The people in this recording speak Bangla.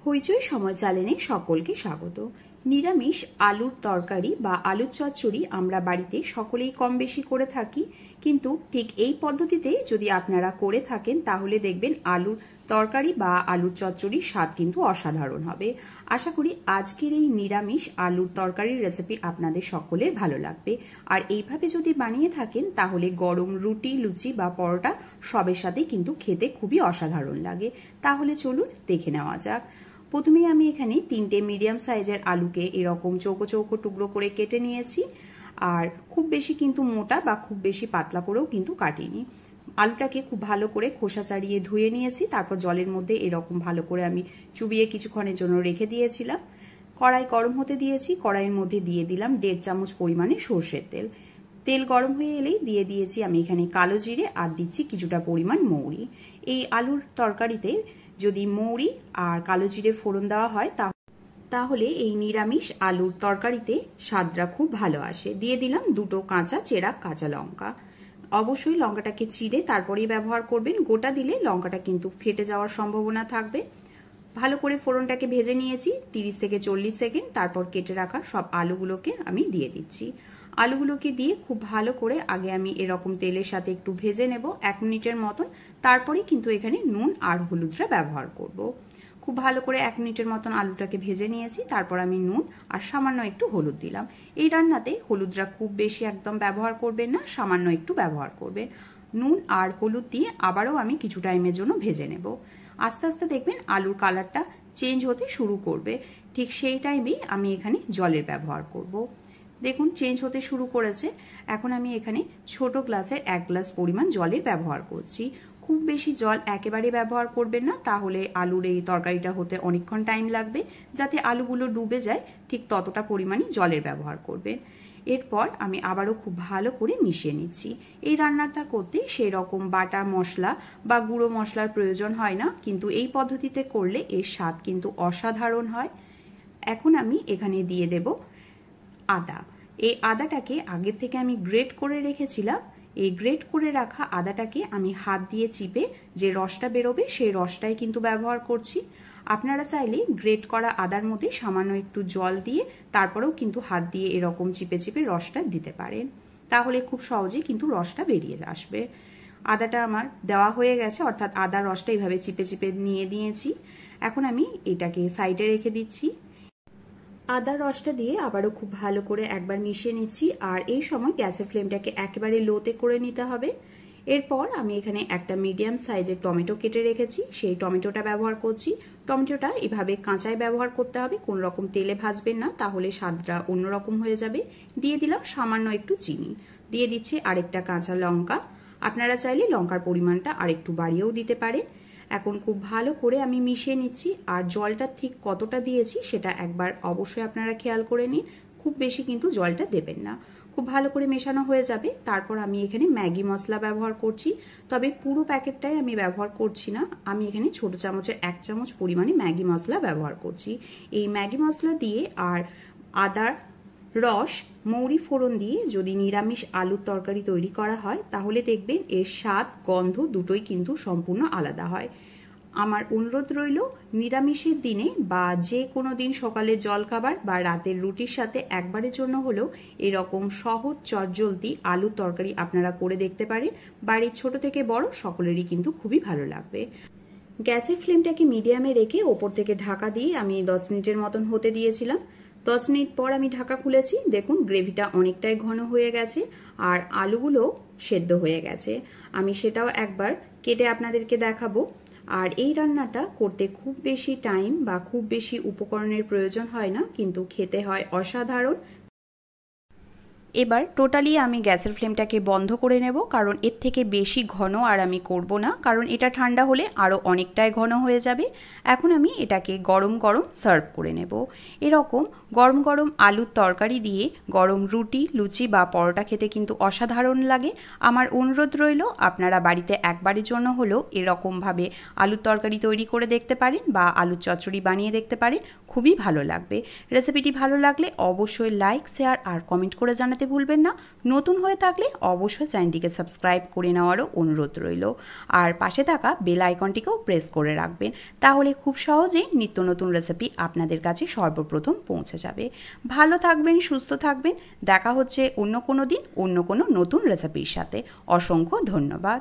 হইচই সময় চ্যানেলে সকলকে স্বাগত। নিরামিষ আলুর তরকারি বা আলুর চচ্চড়ি আমরা বাড়িতে সকলেই কম বেশি করে থাকি, কিন্তু ঠিক এই পদ্ধতিতে যদি আপনারা করে থাকেন তাহলে দেখবেন আলুর তরকারি বা আলুর চচ্চড়ির স্বাদ কিন্তু অসাধারণ হবে। আশা করি আজকের এই নিরামিষ আলুর তরকারির রেসিপি আপনাদের সকলের ভালো লাগবে। আর এইভাবে যদি বানিয়ে থাকেন তাহলে গরম রুটি, লুচি বা পরোটা সবের সাথে কিন্তু খেতে খুবই অসাধারণ লাগে। তাহলে চলুন দেখে নেওয়া যাক। প্রথমেই আমি এখানে 3টে মিডিয়াম সাইজের আলুকে এরকম চৌকো চৌকো টুকরো করে কেটে নিয়েছি। আর খুব বেশি কিন্তু মোটা বা খুব বেশি পাতলা করেও কিন্তু কাটিনি। আলুটাকে খুব ভালো করে খোসা ছাড়িয়ে ধুয়ে নিয়েছি, তারপর জলের মধ্যে এরকম ভালো করে আমি চুবিয়ে কিছুক্ষণের জন্য রেখে দিয়েছিলাম। কড়াই গরম হতে দিয়েছি, কড়াইয়ের মধ্যে দিয়ে দিলাম 1.5 চামচ পরিমাণে সর্ষের তেল। তেল গরম হয়ে এলেই দিয়ে দিয়েছি আমি এখানে কালো জিরে আর দিচ্ছি কিছুটা পরিমাণ মৌরি। এই আলুর তরকারিতে যদি মৌরি আর কালো জিরে ফোড়ন দেওয়া হয় তাহলে এই নিরামিষ আলুর তরকারিতে স্বাদটা খুব ভালো আসে। দিয়ে দিলাম 2টো কাঁচা চেরা কাঁচা লঙ্কা। অবশ্যই লঙ্কাটাকে চিড়ে তারপরেই ব্যবহার করবেন, গোটা দিলে লঙ্কাটা কিন্তু ফেটে যাওয়ার সম্ভাবনা থাকবে। ভালো করে ফোড়নটাকে ভেজে নিয়েছি 30 থেকে 40 সেকেন্ড। তারপর কেটে রাখা সব আলুগুলোকে আমি দিয়ে দিচ্ছি। আলুগুলোকে দিয়ে খুব ভালো করে আগে আমি এরকম তেলের সাথে একটু ভেজে নেব 1 মিনিটের মতন। তারপরে কিন্তু এখানে নুন আর হলুদটা ব্যবহার করব। খুব ভালো করে 1 মিনিটের মতন আলুটাকে ভেজে নিয়েছি। তারপর আমি নুন আর সামান্য একটু হলুদ দিলাম। এই রান্নাতে হলুদটা খুব বেশি একদম ব্যবহার করবেন না, সামান্য একটু ব্যবহার করবেন। নুন আর হলুদ দিয়ে আবারও আমি কিছু টাইমের জন্য ভেজে নেব। আস্তে আস্তে দেখবেন আলুর কালারটা চেঞ্জ হতে শুরু করবে। ঠিক সেই টাইমেই আমি এখানে জলের ব্যবহার করব। দেখুন চেঞ্জ হতে শুরু করেছে। এখন আমি এখানে ছোট গ্লাসের 1 গ্লাস পরিমাণ জলের ব্যবহার করছি। খুব বেশি জল একেবারে ব্যবহার করবেন না, তাহলে আলুর এই তরকারিটা হতে অনেকক্ষণ টাইম লাগবে। যাতে আলুগুলো ডুবে যায় ঠিক ততটা পরিমাণই জলের ব্যবহার করবেন। এরপর আমি আবারও খুব ভালো করে মিশিয়ে নিচ্ছি। এই রান্নাটা করতে সেই রকম বাটা মশলা বা গুঁড়ো মশলার প্রয়োজন হয় না, কিন্তু এই পদ্ধতিতে করলে এর স্বাদ কিন্তু অসাধারণ হয়। এখন আমি এখানে দিয়ে দেব আদা। এই আদাটাকে আগে থেকে আমি গ্রেট করে রেখেছিলাম। এই গ্রেট করে রাখা আদাটাকে আমি হাত দিয়ে চিপে যে রসটা বেরোবে সেই রসটাই কিন্তু ব্যবহার করছি। আপনারা চাইলে গ্রেট করা আদার মধ্যে সামান্য একটু জল দিয়ে তারপরেও কিন্তু হাত দিয়ে এরকম চিপে চিপে রসটা দিতে পারেন, তাহলে খুব সহজেই কিন্তু রসটা বেরিয়ে আসবে। আদাটা আমার দেওয়া হয়ে গেছে, অর্থাৎ আদার রসটা এইভাবে চিপে চিপে নিয়ে দিয়েছি। এখন আমি এটাকে সাইডে রেখে দিচ্ছি। আদার রসটা দিয়ে আবারও খুব ভালো করে একবার মিশিয়ে নিচ্ছি। আর এই সময় গ্যাসের ফ্লেমটাকে একেবারে লোতে করে নিতে হবে। এরপর আমি এখানে একটা মিডিয়াম সাইজের টমেটো কেটে রেখেছি, সেই টমেটোটা ব্যবহার করছি। টমেটোটা এভাবে কাঁচাই ব্যবহার করতে হবে, কোন রকম তেলে ভাজবেন না, তাহলে স্বাদটা অন্যরকম হয়ে যাবে। দিয়ে দিলাম সামান্য একটু চিনি। দিয়ে দিচ্ছি আরেকটা কাঁচা লঙ্কা। আপনারা চাইলে লঙ্কার পরিমাণটা আরেকটু বাড়িয়েও দিতে পারেন। এখন খুব ভালো করে আমি মিশিয়ে নিচ্ছি। আর জলটা ঠিক কতটা দিয়েছি সেটা একবার অবশ্যই আপনারা খেয়াল করে নিন। খুব বেশি কিন্তু জলটা দেবেন না। খুব ভালো করে মেশানো হয়ে যাবে। তারপর আমি এখানে ম্যাগি মশলা ব্যবহার করছি, তবে পুরো প্যাকেটটাই আমি ব্যবহার করছি না। আমি এখানে ছোট চামচের 1 চামচ পরিমাণে ম্যাগি মশলা ব্যবহার করছি। এই ম্যাগি মশলা দিয়ে আর আদার রস, মৌরি ফোড়ন দিয়ে যদি নিরামিষ আলুর তরকারি তৈরি করা হয় তাহলে দেখবেন এর স্বাদ গন্ধ দুটোই কিন্তু সম্পূর্ণ আলাদা হয়। আমার অনুরোধ রইল নিরামিষের দিনে বা যে কোনো দিন সকালে জলখাবার বা রাতের রুটির সাথে একবারের জন্য হলেও এরকম সহজ চটজলদি আলুর তরকারি আপনারা করে দেখতে পারেন। বাড়ির ছোট থেকে বড় সকলেরই কিন্তু খুবই ভালো লাগবে। গ্যাসের ফ্লেমটাকে মিডিয়ামে রেখে ওপর থেকে ঢাকা দিয়ে আমি 10 মিনিটের মতন হতে দিয়েছিলাম। 10 মিনিট পর আমি ঢাকা খুলেছি। দেখুন গ্রেভিটা অনেকটাই ঘন হয়ে গেছে আর আলুগুলো সেদ্ধ হয়ে গেছে। আমি সেটাও একবার কেটে আপনাদেরকে দেখাবো। আর এই রান্নাটা করতে খুব বেশি টাইম বা খুব বেশি উপকরণের প্রয়োজন হয় না, কিন্তু খেতে হয় অসাধারণ। এবার টোটালি আমি গ্যাসের ফ্লেমটাকে বন্ধ করে নেব, কারণ এর থেকে বেশি ঘন আর আমি করব না, কারণ এটা ঠান্ডা হলে আরও অনেকটাই ঘন হয়ে যাবে। এখন আমি এটাকে গরম গরম সার্ভ করে নেব। এরকম গরম গরম আলুর তরকারি দিয়ে গরম রুটি, লুচি বা পরোটা খেতে কিন্তু অসাধারণ লাগে। আমার অনুরোধ রইল আপনারা বাড়িতে একবারের জন্য হলেও এরকমভাবে আলুর তরকারি তৈরি করে দেখতে পারেন বা আলুর চচ্চড়ি বানিয়ে দেখতে পারেন, খুবই ভালো লাগবে। রেসিপিটি ভালো লাগলে অবশ্যই লাইক, শেয়ার আর কমেন্ট করে জানাতে জানাতে ভুলবেন না। নতুন হয়ে থাকলে অবশ্যই চ্যানেলটিকে সাবস্ক্রাইব করে নেওয়ারও অনুরোধ রইল। আর পাশে থাকা বেল আইকনটিকেও প্রেস করে রাখবেন, তাহলে খুব সহজেই নিত্য নতুন রেসিপি আপনাদের কাছে সর্বপ্রথম পৌঁছে যাবে। ভালো থাকবেন, সুস্থ থাকবেন। দেখা হচ্ছে অন্য কোনো দিন অন্য কোনো নতুন রেসিপির সাথে। অসংখ্য ধন্যবাদ।